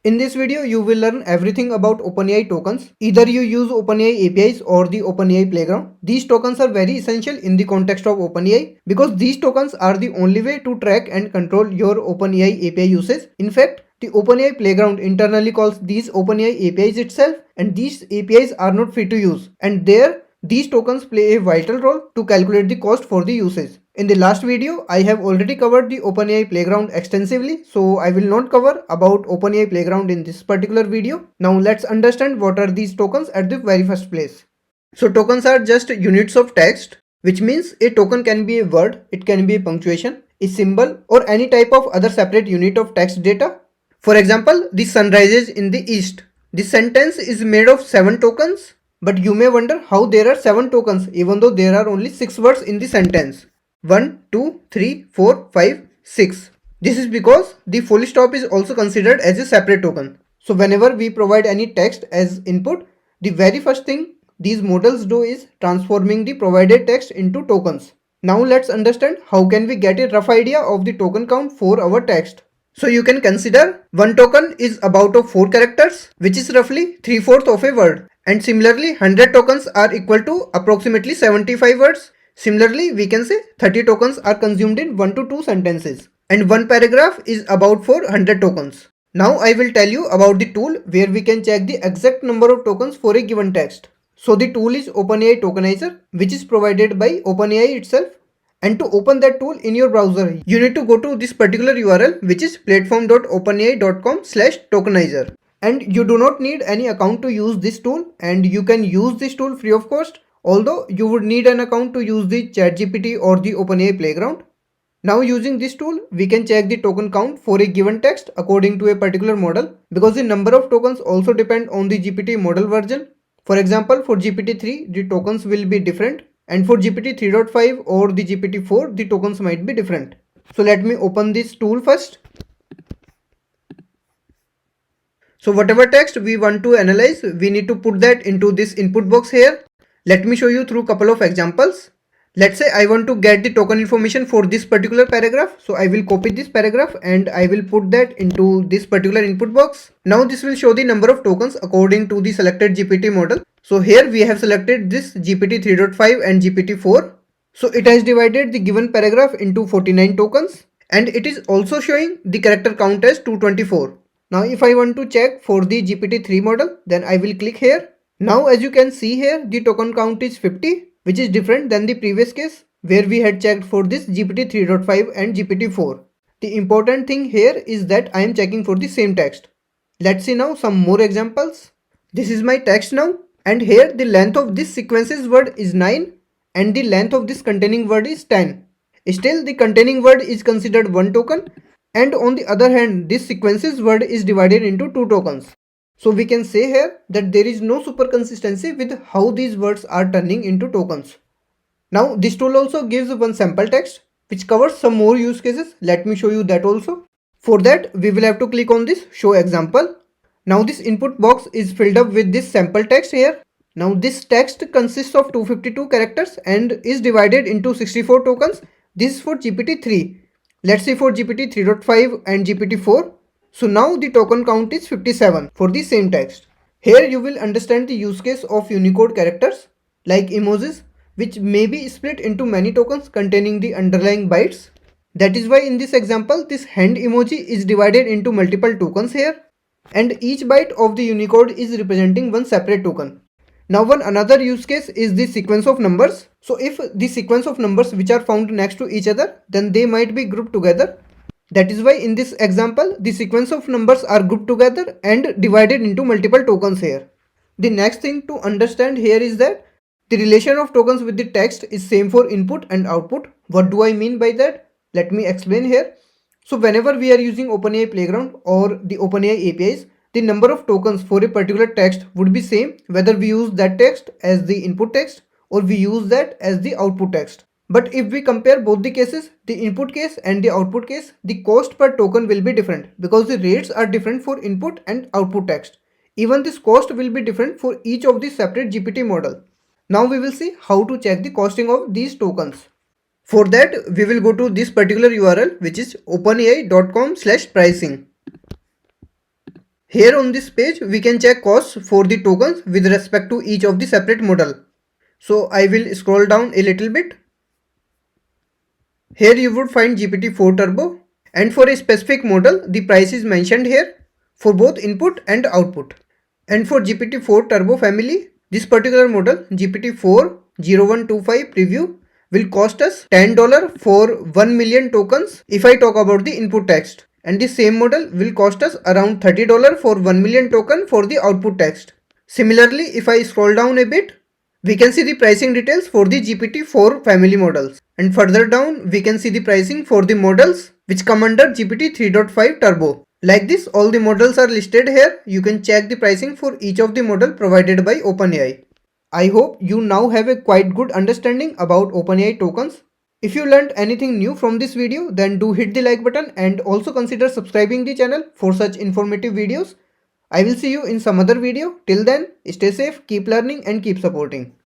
In this video, you will learn everything about OpenAI tokens. Either you use OpenAI APIs or the OpenAI Playground. These tokens are very essential in the context of OpenAI because these tokens are the only way to track and control your OpenAI API usage. In fact, the OpenAI Playground internally calls these OpenAI APIs itself, and these APIs are not free to use. And there, these tokens play a vital role to calculate the cost for the usage. In the last video, I have already covered the OpenAI Playground extensively, so I will not cover about OpenAI Playground in this particular video. Now let's understand what are these tokens at the very first place. So tokens are just units of text, which means a token can be a word, it can be a punctuation, a symbol, or any type of other separate unit of text data. For example, the sun rises in the east. This sentence is made of 7 tokens, but you may wonder how there are 7 tokens even though there are only 6 words in the sentence. 1, 2, 3, 4, 5, 6. This is because the full stop is also considered as a separate token. So whenever we provide any text as input, the very first thing these models do is transforming the provided text into tokens. Now let's understand how can we get a rough idea of the token count for our text. So you can consider one token is about of 4 characters, which is roughly 3/4 of a word. And similarly 100 tokens are equal to approximately 75 words. Similarly, we can say 30 tokens are consumed in 1 to 2 sentences, and one paragraph is about for 100 tokens. Now I will tell you about the tool where we can check the exact number of tokens for a given text. So the tool is OpenAI Tokenizer, which is provided by OpenAI itself. And to open that tool in your browser, you need to go to this particular URL, which is platform.openai.com/tokenizer. And you do not need any account to use this tool, and you can use this tool free of cost. Although you would need an account to use the ChatGPT or the OpenAI Playground. Now using this tool, we can check the token count for a given text according to a particular model, because the number of tokens also depend on the GPT model version. For example, for GPT-3, the tokens will be different, and for GPT 3.5 or the GPT-4, the tokens might be different. So let me open this tool first. So whatever text we want to analyze, we need to put that into this input box here. Let me show you through a couple of examples. Let's say I want to get the token information for this particular paragraph. So I will copy this paragraph and I will put that into this particular input box. Now this will show the number of tokens according to the selected GPT model. So here we have selected this GPT 3.5 and GPT-4. So it has divided the given paragraph into 49 tokens, and it is also showing the character count as 224. Now if I want to check for the GPT-3 model, then I will click here. Now as you can see here, the token count is 50, which is different than the previous case where we had checked for this GPT 3.5 and GPT-4. The important thing here is that I am checking for the same text. Let's see now some more examples. This is my text now, and here the length of this sequences word is 9 and the length of this containing word is 10. Still the containing word is considered one token, and on the other hand this sequences word is divided into 2 tokens. So we can say here that there is no super consistency with how these words are turning into tokens. Now this tool also gives one sample text which covers some more use cases. Let me show you that also. For that we will have to click on this show example. Now this input box is filled up with this sample text here. Now this text consists of 252 characters and is divided into 64 tokens. This is for GPT-3. Let's say for GPT 3.5 and GPT-4. So now the token count is 57 for the same text. Here you will understand the use case of Unicode characters like emojis, which may be split into many tokens containing the underlying bytes. That is why in this example this hand emoji is divided into multiple tokens here, and each byte of the Unicode is representing one separate token. Now one another use case is the sequence of numbers. So if the sequence of numbers which are found next to each other, then they might be grouped together. That is why in this example, the sequence of numbers are grouped together and divided into multiple tokens here. The next thing to understand here is that the relation of tokens with the text is same for input and output. What do I mean by that? Let me explain here. So whenever we are using OpenAI Playground or the OpenAI APIs, the number of tokens for a particular text would be same whether we use that text as the input text or we use that as the output text. But if we compare both the cases, the input case and the output case, the cost per token will be different because the rates are different for input and output text. Even this cost will be different for each of the separate GPT model. Now we will see how to check the costing of these tokens. For that, we will go to this particular URL, which is openai.com/pricing. Here on this page, we can check costs for the tokens with respect to each of the separate model. So I will scroll down a little bit. Here you would find GPT-4 Turbo, and for a specific model, the price is mentioned here for both input and output. And for GPT-4 Turbo family, this particular model GPT-4 0125 preview will cost us $10 for 1 million tokens if I talk about the input text, and the same model will cost us around $30 for 1 million token for the output text. Similarly, if I scroll down a bit, we can see the pricing details for the GPT-4 family models, and further down we can see the pricing for the models which come under GPT 3.5 Turbo. Like this, all the models are listed here. You can check the pricing for each of the model provided by OpenAI. I hope you now have a quite good understanding about OpenAI tokens. If you learned anything new from this video, then do hit the like button and also consider subscribing the channel for such informative videos. I will see you in some other video. Till then, stay safe, keep learning and keep supporting.